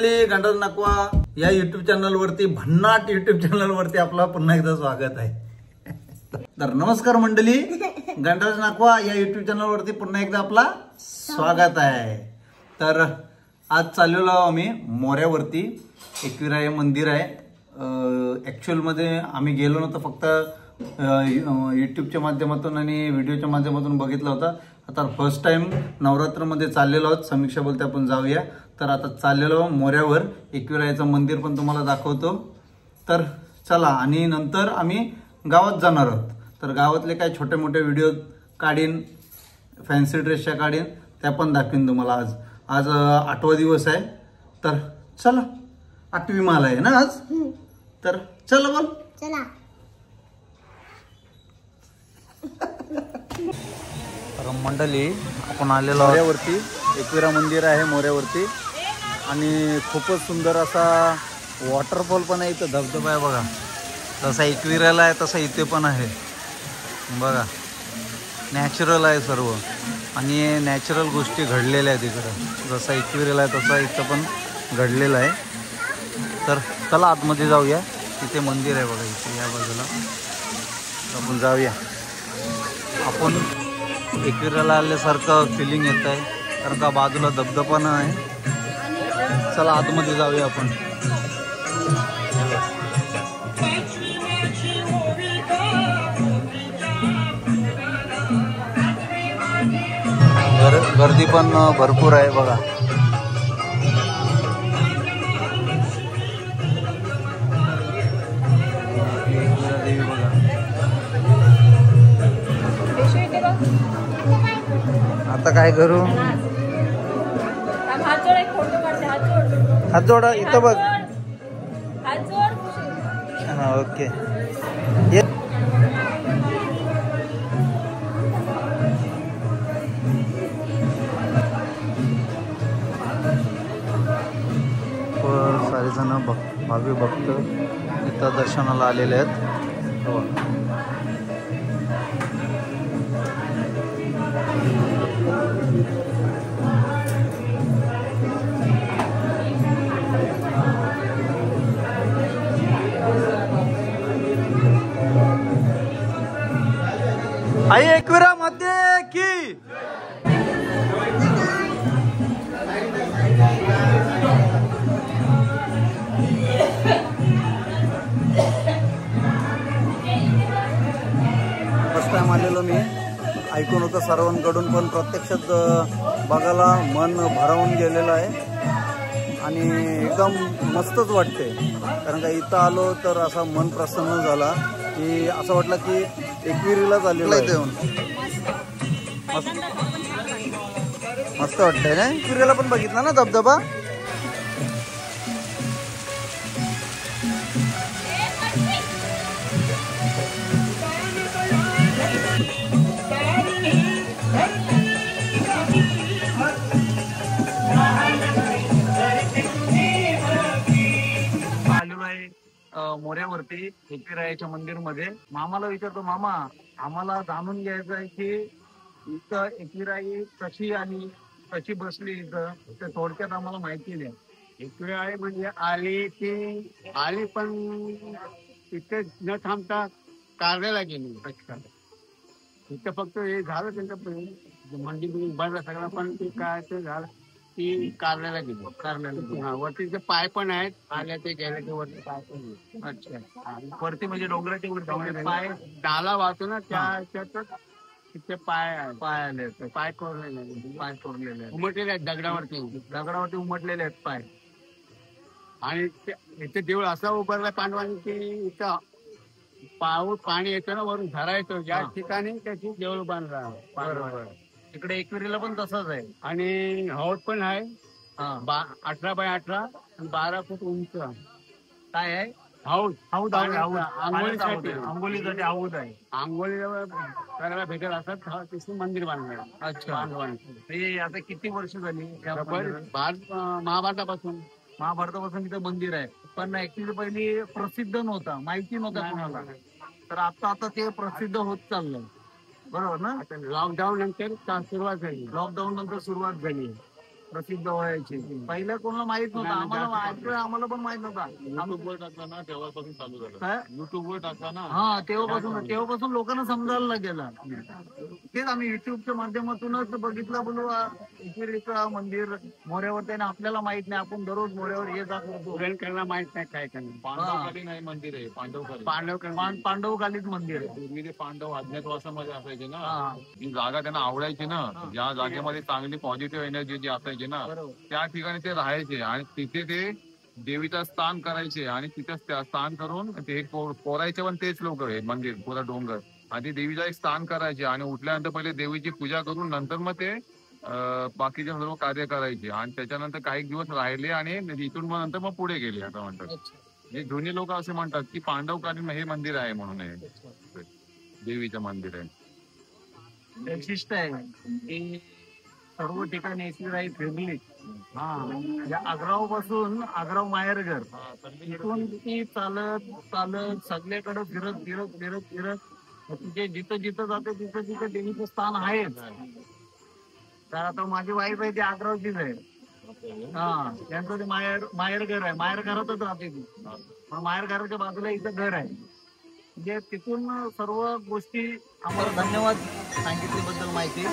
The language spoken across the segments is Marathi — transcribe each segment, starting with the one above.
मंडळी, गंडस नाकवा या युट्यूब चॅनल वरती, भन्नाट युट्यूब चॅनल वरती आपला पुन्हा एकदा स्वागत आहे। तर नमस्कार मंडळी, गंडस नाकवा या युट्यूब चॅनल वरती पुन्हा एकदा आपला स्वागत आहे। तर आज चाललेलो आम्ही मोऱ्यावरती, एकविरा मंदिर आहे। ऍक्च्युअल मध्ये आम्ही गेलो नव्हतो, फक्त युट्यूबच्या माध्यमातून आणि व्हिडिओच्या माध्यमातून बघितला होता। आता फर्स्ट टाइम नवरात्रमध्ये चाललेलो आहोत। समीक्षा बोलते आपण जाऊया। तर आता चाललेलो मोऱ्यावर, एकविरायचं मंदिर पण तुम्हाला दाखवतो। तर चला, आणि नंतर आम्ही गावात जाणार आहोत। तर गावातले काय छोटे मोठे व्हिडिओ काढीन, फॅन्सी ड्रेसच्या काढीन, त्या पण दाखवीन तुम्हाला। आज 8वा दिवस आहे। तर चला, 8वी माल आहे ना आज। तर चला बोल, चला। तर मंडळी, आपण आलेलो मोऱ्यावरती, एकविरा मंदिर आहे मोऱ्यावरती, आणि खूपच सुंदर असा वॉटरफॉल पण आहे इथं, धबधबा आहे बघा। जसा एकविराला आहे तसा इथे पण आहे बघा। नॅचरल आहे सर्व, आणि नॅचरल गोष्टी घडलेल्या आहेत इकडं। जसा एकविराला आहे तसा इथं पण घडलेलं आहे। तर चला आतमध्ये जाऊया, तिथे मंदिर आहे बघा, इथे या बाजूला आपण जाऊया। आपण एकविराला आल्यासारखं फिलिंग येत आहे, कारण का बाजूला धबधबा आहे। चला आतमध्ये जाऊया आपण। गर्दी पण भरपूर आहे बघा। देवी बघा। आता काय करू? हात जोडा, इथं बघ। हा, ओके। सारे जण भावी भक्त इथं दर्शनाला आलेले आहेत। आई एकविरा मध्ये की फर्स्ट टाइम आलेलो मी, ऐकून होतं सर्वांकडून, पण प्रत्यक्षात बघायला मन भारावून गेलेलं आहे, आणि एकदम मस्तच वाटते। कारण का इथं आलो तर असा मन प्रसन्न झाला, की असं वाटलं की एकविरीलाच आलेलो आहे। मस्त वाटतंय ना। एकविरीला पण बघितला ना धबधबा। मोऱ्यावरती एकविरायाच्या मंदिर मध्ये मामाला विचारतो, मामा आम्हाला जाणून घ्यायचं आहे की इथं एकविराई कशी आली, कशी बसली इथं, ते थोडक्यात आम्हाला माहिती द्या। एकविराई म्हणजे आली पण इथे न थांबता कारल्याला गेली। अच्छा, इथं फक्त हे झालं त्यांचं मंदिर उभारला सगळं, पण ते काय ते झालं ती कारल्याला गेली। कारल्याला वरती ते पाय पण आहेत, आल्या ते गेल्या ते वरती पाय पण। अच्छा, वरती म्हणजे डोंगराच्या वरती पाय डाला वाहतो ना, त्याच्यातच तिथे पाय आले, पाय कोरलेले उमटलेले आहेत दगडावरती उमटलेले आहेत पाय। आणि इथे देऊळ असा उभारला पांडवांनी की इथं पाणी येतं ना वरून, झरा येतो, या ठिकाणी त्याची देऊळ बांधला। बरोबर, इकडे एकविरीला पण तसंच आहे। आणि हौद पण आहे, 18 बाय 18 आणि 12 फूट उंच। काय आहे? हौद आंघोळीसाठी हौद आहे। आंघोळीला करायला भेटेल असं तिथे मंदिर बांधलं। अच्छा, आता किती वर्ष झाली? महाभारतापासून इथं मंदिर आहे, पण ऍक्च्युली पहिली प्रसिद्ध नव्हता, माहिती नव्हता कोणाला। तर आता ते प्रसिद्ध होत चाललंय, बरोबर ना? लॉकडाऊन नंतर सुरुवात झाली, लॉकडाऊन नंतर सुरुवात झाली। प्रसिद्ध व्हायचे. पहिलं कोणाला माहित नव्हतं, आम्हाला पण माहित नव्हता. युट्यूबवर टाकला ना तेव्हापासून चालू झालं. युट्यूबवर टाकला ना हा तेव्हापासून लोकांना समजायला लागेल. तेच आम्ही युट्यूबच्या माध्यमातूनच बघितलं बोलू मंदिर मोऱ्यावर त्याने आपल्याला माहित नाही, आपण दररोज मोऱ्यावर ये जात होतो. त्यांना माहित नाही काय करणार. पांडवकालीन आहे मंदिर आहे, पांडवकालीन मंदिर आहे. पूर्वी ते पांडव अज्ञातवासामध्ये असायचे ना, जी जागा त्यांना आवडायची ना, ज्या जागेमध्ये चांगली पॉझिटिव्ह एनर्जी जी असायची ना त्या ठिकाणी ते राहायचे आणि तिथे ते देवीचं स्थान करायचे आणि तिथे स्थान करून ते कोरायचे पण तेच लोक आहे. मंदिर पुरा डोंगर आणि देवीचा एक स्थान करायचे आणि उठल्यानंतर पहिले देवीची पूजा करून नंतर मग ते बाकीचे सर्व कार्य करायचे आणि त्याच्यानंतर काही दिवस राहिले आणि इथून मग नंतर मग पुढे गेले असं म्हणतात. हे जुने लोक असे म्हणतात की पांडवकालीन हे मंदिर आहे म्हणून हे देवीचं मंदिर आहे. वैशिष्ट्य आहे की सर्व ठिकाणी राई फिरली. आग्राव पासून आग्राव माहेरघर इथून ती चालत चालत सगळ्याकडे फिरत फिरत फिरत फिरत तिथे जिथं जाते तिथं देवीचं स्थान आहेच. तर आता माझी वाईफ आहे ती आग्रावचीच आहे. त्यांचं ते माहेरघर आहे. माहेरघरातच राहते ती, पण माहेरघराच्या बाजूला इथं घर आहे. म्हणजे तिथून सर्व गोष्टी आम्हाला धन्यवाद सांगितल्याबद्दल माहिती.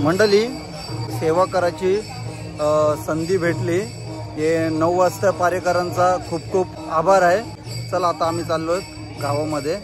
मंडळी, सेवा करायची संधी भेटली. हे 9 वाजता पारेकरांचा खूप खूप आभार आहे. चला आता आम्ही चाललोय गावामध्ये.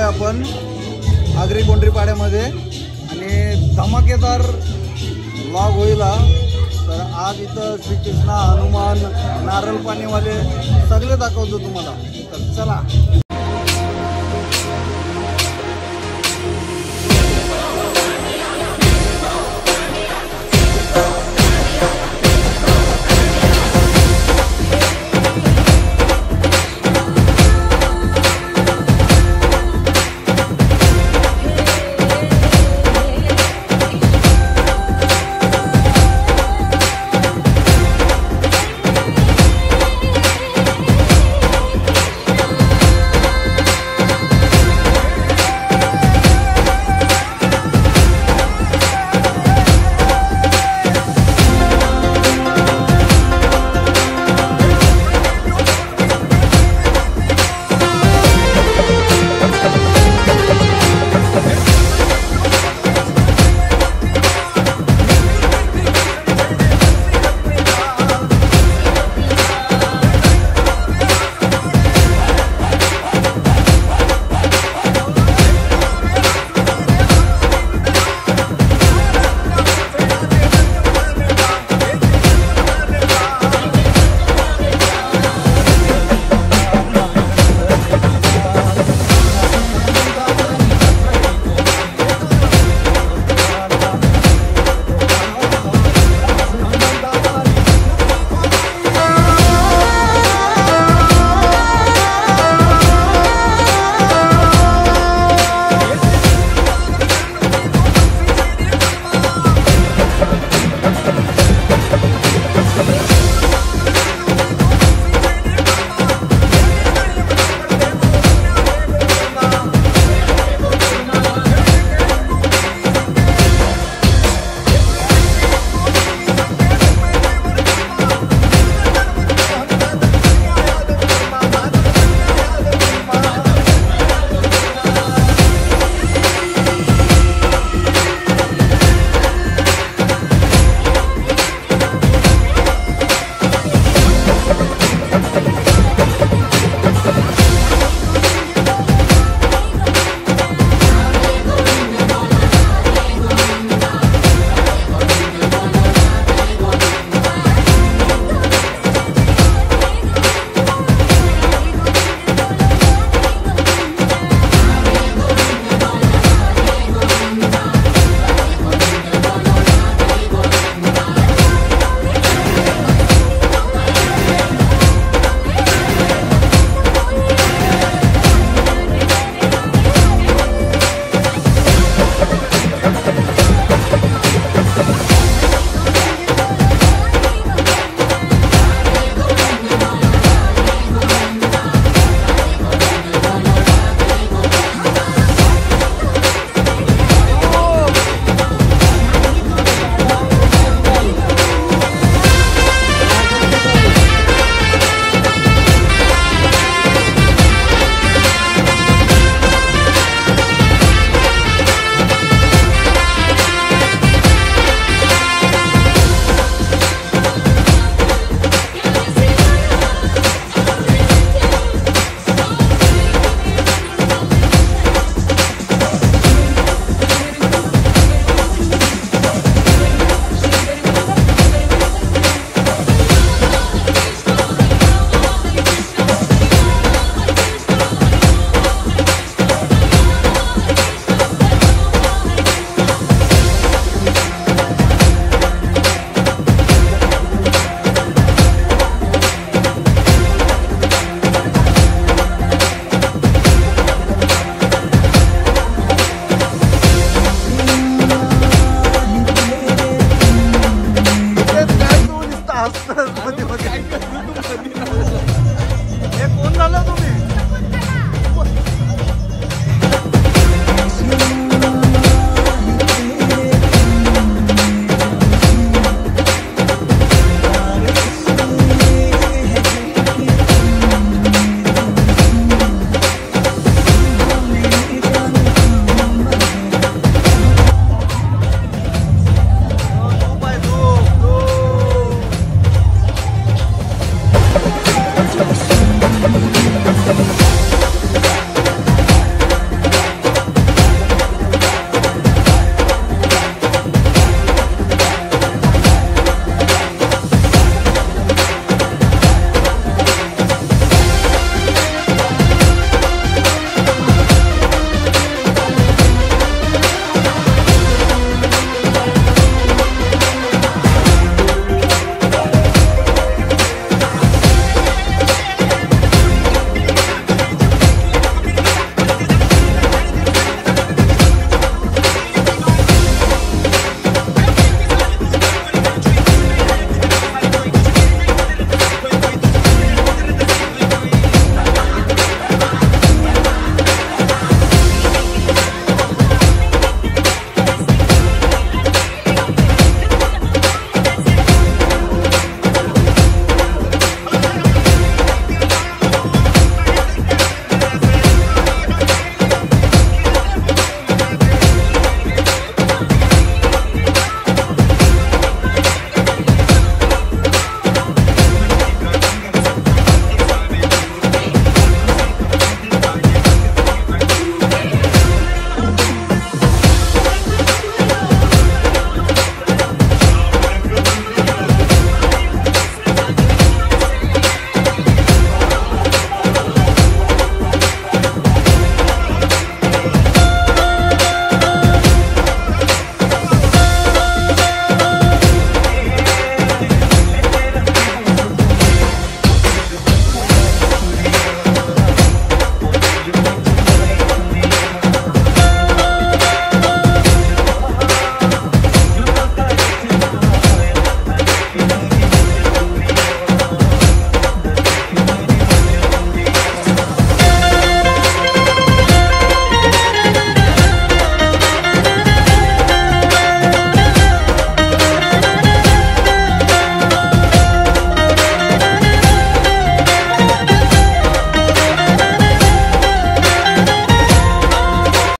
आपण आगरी बोंडरी पाड्यामध्ये आणि धमाकेदार व्लॉग होईल. तर आज इथं श्रीकृष्ण, हनुमान, नारळ पाणीवाले सगळे दाखवतो तुम्हाला. तर चला.